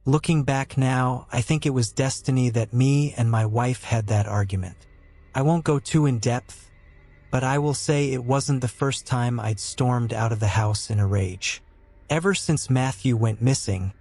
Looking back now, I think it was destiny that me and my wife had that argument. I won't go too in depth, but I will say it wasn't the first time I'd stormed out of the house in a rage. Ever since Matthew went missing,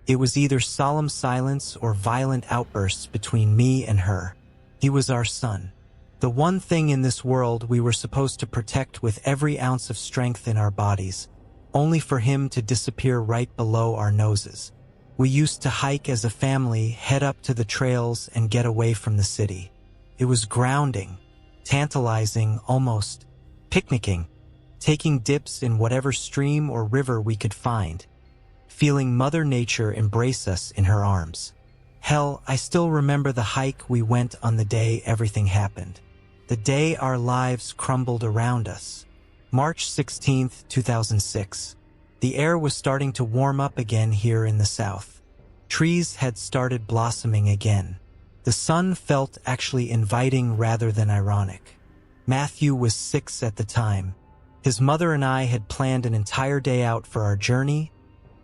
it was either solemn silence or violent outbursts between me and her. He was our son. The one thing in this world we were supposed to protect with every ounce of strength in our bodies, only for him to disappear right below our noses. We used to hike as a family, head up to the trails and get away from the city. It was grounding, tantalizing, almost picnicking, taking dips in whatever stream or river we could find, feeling Mother Nature embrace us in her arms. Hell, I still remember the hike we went on the day everything happened. The day our lives crumbled around us. March 16th, 2006. The air was starting to warm up again here in the south. Trees had started blossoming again. The sun felt actually inviting rather than ironic. Matthew was 6 at the time. His mother and I had planned an entire day out for our journey,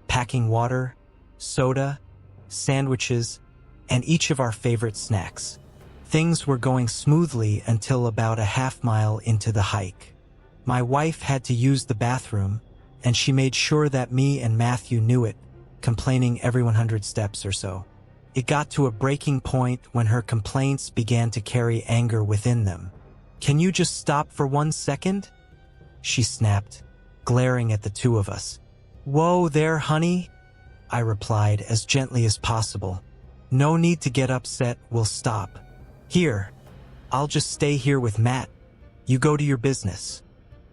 packing water, soda, sandwiches, and each of our favorite snacks. Things were going smoothly until about a half-mile into the hike. My wife had to use the bathroom, and she made sure that me and Matthew knew it, complaining every 100 steps or so. It got to a breaking point when her complaints began to carry anger within them. "Can you just stop for 1 second?" she snapped, glaring at the two of us. "Whoa there, honey," I replied as gently as possible. "No need to get upset, we'll stop. Here, I'll just stay here with Matt. You go to your business."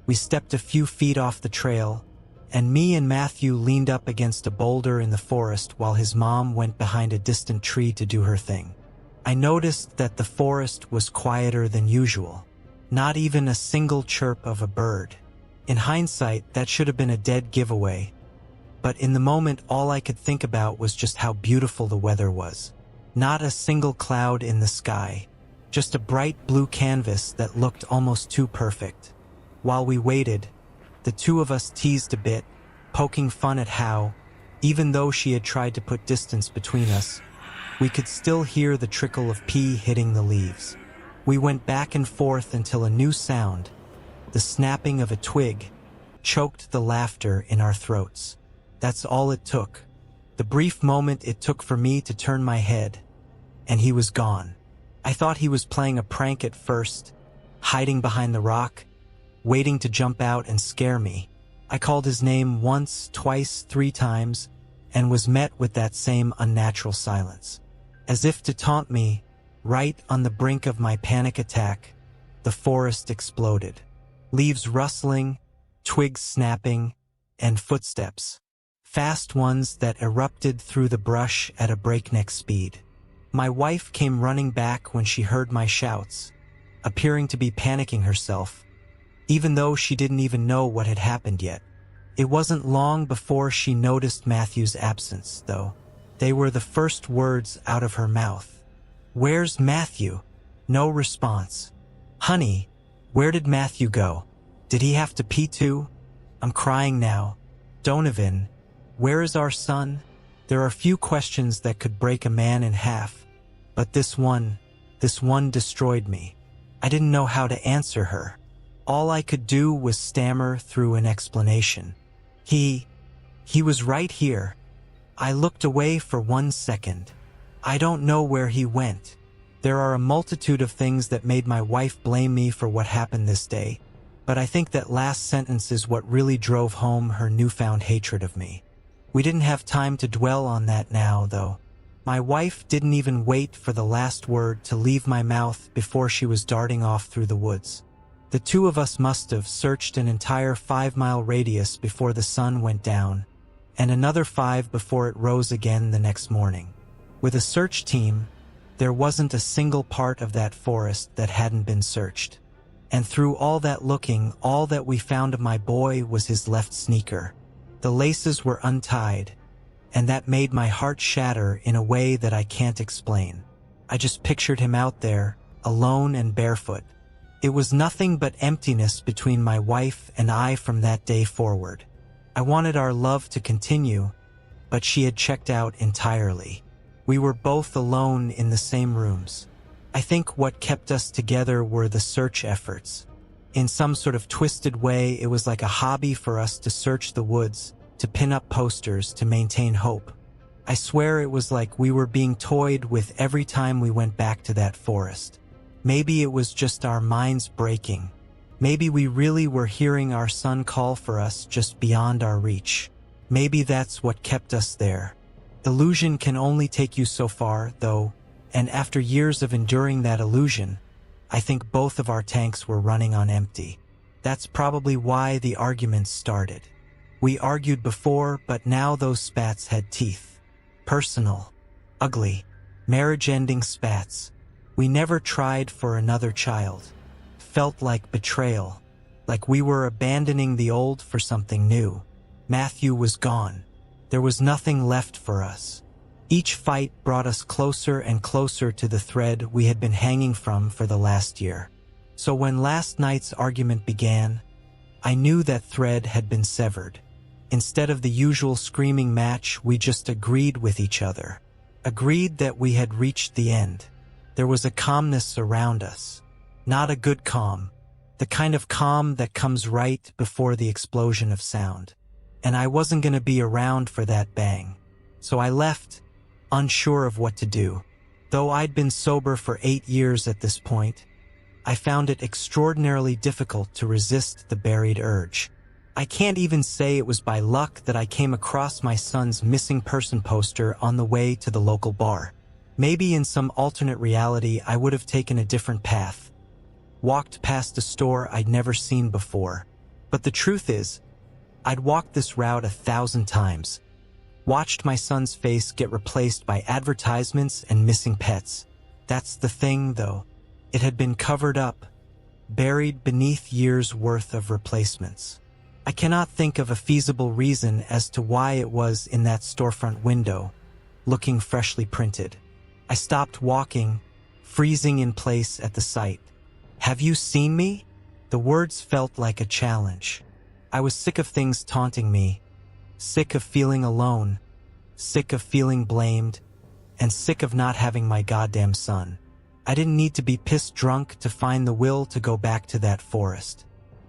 We stepped a few feet off the trail, and me and Matthew leaned up against a boulder in the forest while his mom went behind a distant tree to do her thing. I noticed that the forest was quieter than usual. Not even a single chirp of a bird. In hindsight, that should have been a dead giveaway. But in the moment, all I could think about was just how beautiful the weather was. Not a single cloud in the sky. Just a bright blue canvas that looked almost too perfect. While we waited, the two of us teased a bit, poking fun at how, even though she had tried to put distance between us, we could still hear the trickle of pee hitting the leaves. We went back and forth until a new sound, the snapping of a twig, choked the laughter in our throats. That's all it took. The brief moment it took for me to turn my head, and he was gone. I thought he was playing a prank at first, hiding behind the rock, waiting to jump out and scare me. I called his name once, twice, 3 times, and was met with that same unnatural silence. As if to taunt me, right on the brink of my panic attack, the forest exploded. Leaves rustling, twigs snapping, and footsteps. Fast ones that erupted through the brush at a breakneck speed. My wife came running back when she heard my shouts, appearing to be panicking herself, even though she didn't even know what had happened yet. It wasn't long before she noticed Matthew's absence, though. They were the first words out of her mouth. "Where's Matthew?" No response. "Honey, where did Matthew go? Did he have to pee too?" I'm crying now. "Donovan, where is our son?" There are few questions that could break a man in half, but this one destroyed me. I didn't know how to answer her. All I could do was stammer through an explanation. He was right here. I looked away for 1 second. I don't know where he went. There are a multitude of things that made my wife blame me for what happened this day, but I think that last sentence is what really drove home her newfound hatred of me. We didn't have time to dwell on that now, though. My wife didn't even wait for the last word to leave my mouth before she was darting off through the woods. The two of us must have searched an entire 5-mile radius before the sun went down, and another 5 before it rose again the next morning. With a search team, there wasn't a single part of that forest that hadn't been searched. And through all that looking, all that we found of my boy was his left sneaker. The laces were untied, and that made my heart shatter in a way that I can't explain. I just pictured him out there, alone and barefoot. It was nothing but emptiness between my wife and I from that day forward. I wanted our love to continue, but she had checked out entirely. We were both alone in the same rooms. I think what kept us together were the search efforts. In some sort of twisted way, it was like a hobby for us to search the woods, to pin up posters, to maintain hope. I swear it was like we were being toyed with every time we went back to that forest. Maybe it was just our minds breaking. Maybe we really were hearing our son call for us just beyond our reach. Maybe that's what kept us there. Illusion can only take you so far, though, and after years of enduring that illusion, I think both of our tanks were running on empty. That's probably why the arguments started. We argued before, but now those spats had teeth. Personal, ugly, marriage-ending spats. We never tried for another child. Felt like betrayal, like we were abandoning the old for something new. Matthew was gone. There was nothing left for us. Each fight brought us closer and closer to the thread we had been hanging from for the last year. So when last night's argument began, I knew that thread had been severed. Instead of the usual screaming match, we just agreed with each other. Agreed that we had reached the end. There was a calmness around us. Not a good calm. The kind of calm that comes right before the explosion of sound. And I wasn't going to be around for that bang. So I left, unsure of what to do. Though I'd been sober for 8 years at this point, I found it extraordinarily difficult to resist the buried urge. I can't even say it was by luck that I came across my son's missing person poster on the way to the local bar. Maybe in some alternate reality I would have taken a different path. Walked past a store I'd never seen before. But the truth is, I'd walked this route 1,000 times. Watched my son's face get replaced by advertisements and missing pets. That's the thing, though. It had been covered up, buried beneath years' worth of replacements. I cannot think of a feasible reason as to why it was in that storefront window, looking freshly printed. I stopped walking, freezing in place at the sight. "Have you seen me?" The words felt like a challenge. I was sick of things taunting me, sick of feeling alone, sick of feeling blamed, and sick of not having my goddamn son. I didn't need to be pissed drunk to find the will to go back to that forest.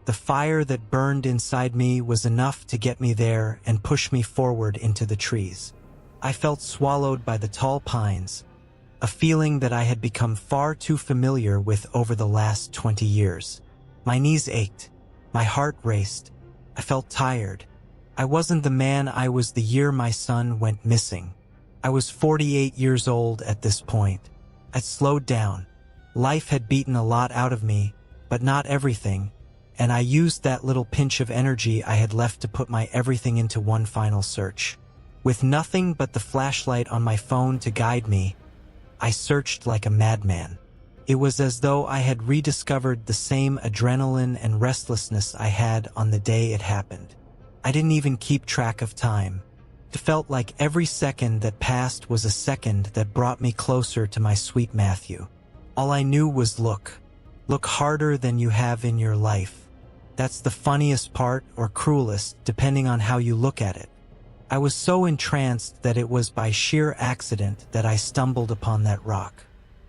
The fire that burned inside me was enough to get me there and push me forward into the trees. I felt swallowed by the tall pines, a feeling that I had become far too familiar with over the last 20 years. My knees ached, my heart raced, I felt tired. I wasn't the man I was the year my son went missing. I was 48 years old at this point. I'd slowed down. Life had beaten a lot out of me, but not everything, and I used that little pinch of energy I had left to put my everything into one final search. With nothing but the flashlight on my phone to guide me, I searched like a madman. It was as though I had rediscovered the same adrenaline and restlessness I had on the day it happened. I didn't even keep track of time. It felt like every second that passed was a second that brought me closer to my sweet Matthew. All I knew was look. Look harder than you have in your life. That's the funniest part or cruelest, depending on how you look at it. I was so entranced that it was by sheer accident that I stumbled upon that rock.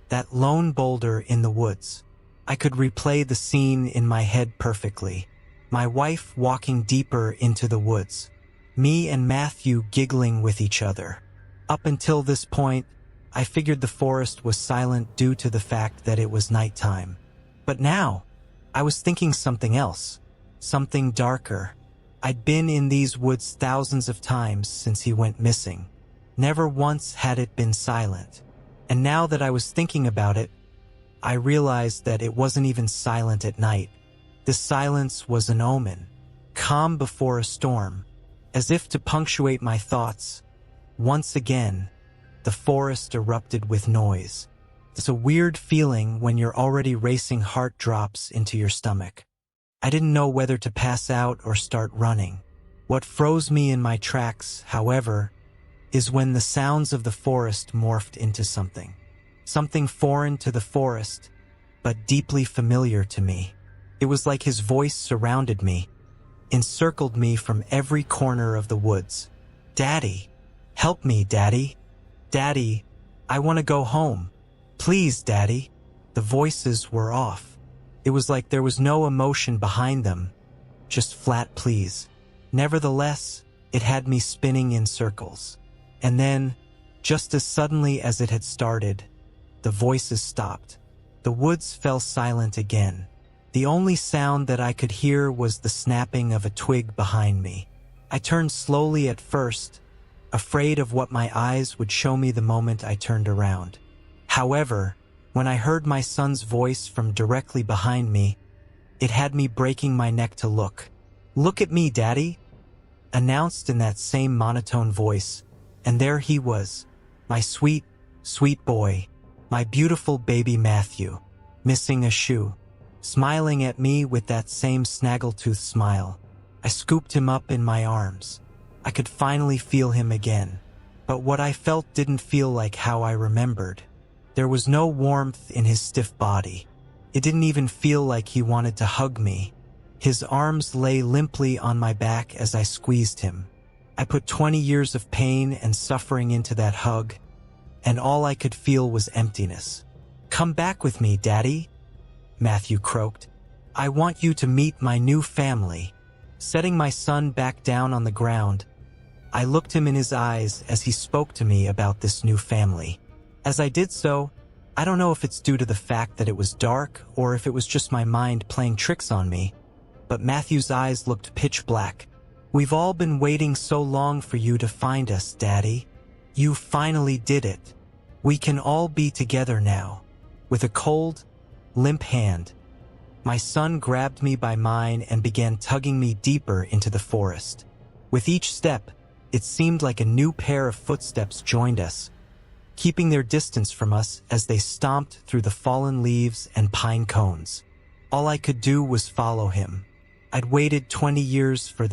That lone boulder in the woods. I could replay the scene in my head perfectly. My wife walking deeper into the woods. Me and Matthew giggling with each other. Up until this point, I figured the forest was silent due to the fact that it was nighttime. But now, I was thinking something else. Something darker. I'd been in these woods thousands of times since he went missing. Never once had it been silent. And now that I was thinking about it, I realized that it wasn't even silent at night. The silence was an omen, calm before a storm, as if to punctuate my thoughts. Once again, the forest erupted with noise. It's a weird feeling when your already racing heart drops into your stomach. I didn't know whether to pass out or start running. What froze me in my tracks, however, is when the sounds of the forest morphed into something. Something foreign to the forest, but deeply familiar to me. It was like his voice surrounded me, encircled me from every corner of the woods. "Daddy, Help me, Daddy. Daddy, I want to go home. Please, Daddy. The voices were off. It was like there was no emotion behind them, just flat pleas. Nevertheless, it had me spinning in circles. And then, just as suddenly as it had started, the voices stopped. The woods fell silent again. The only sound that I could hear was the snapping of a twig behind me. I turned slowly at first, afraid of what my eyes would show me the moment I turned around. However, when I heard my son's voice from directly behind me, it had me breaking my neck to look. "Look at me, Daddy," announced in that same monotone voice, and there he was, my sweet, sweet boy, my beautiful baby Matthew, missing a shoe, smiling at me with that same snaggletooth smile. I scooped him up in my arms. I could finally feel him again, but what I felt didn't feel like how I remembered. There was no warmth in his stiff body. It didn't even feel like he wanted to hug me. His arms lay limply on my back as I squeezed him. I put 20 years of pain and suffering into that hug, and all I could feel was emptiness. "Come back with me, Daddy," Matthew croaked. "I want you to meet my new family." Setting my son back down on the ground, I looked him in his eyes as he spoke to me about this new family. As I did so, I don't know if it's due to the fact that it was dark or if it was just my mind playing tricks on me, but Matthew's eyes looked pitch black. "We've all been waiting so long for you to find us, Daddy. You finally did it. We can all be together now." With a cold, limp hand, my son grabbed me by mine and began tugging me deeper into the forest. With each step, it seemed like a new pair of footsteps joined us, keeping their distance from us as they stomped through the fallen leaves and pine cones. All I could do was follow him. I'd waited 20 years for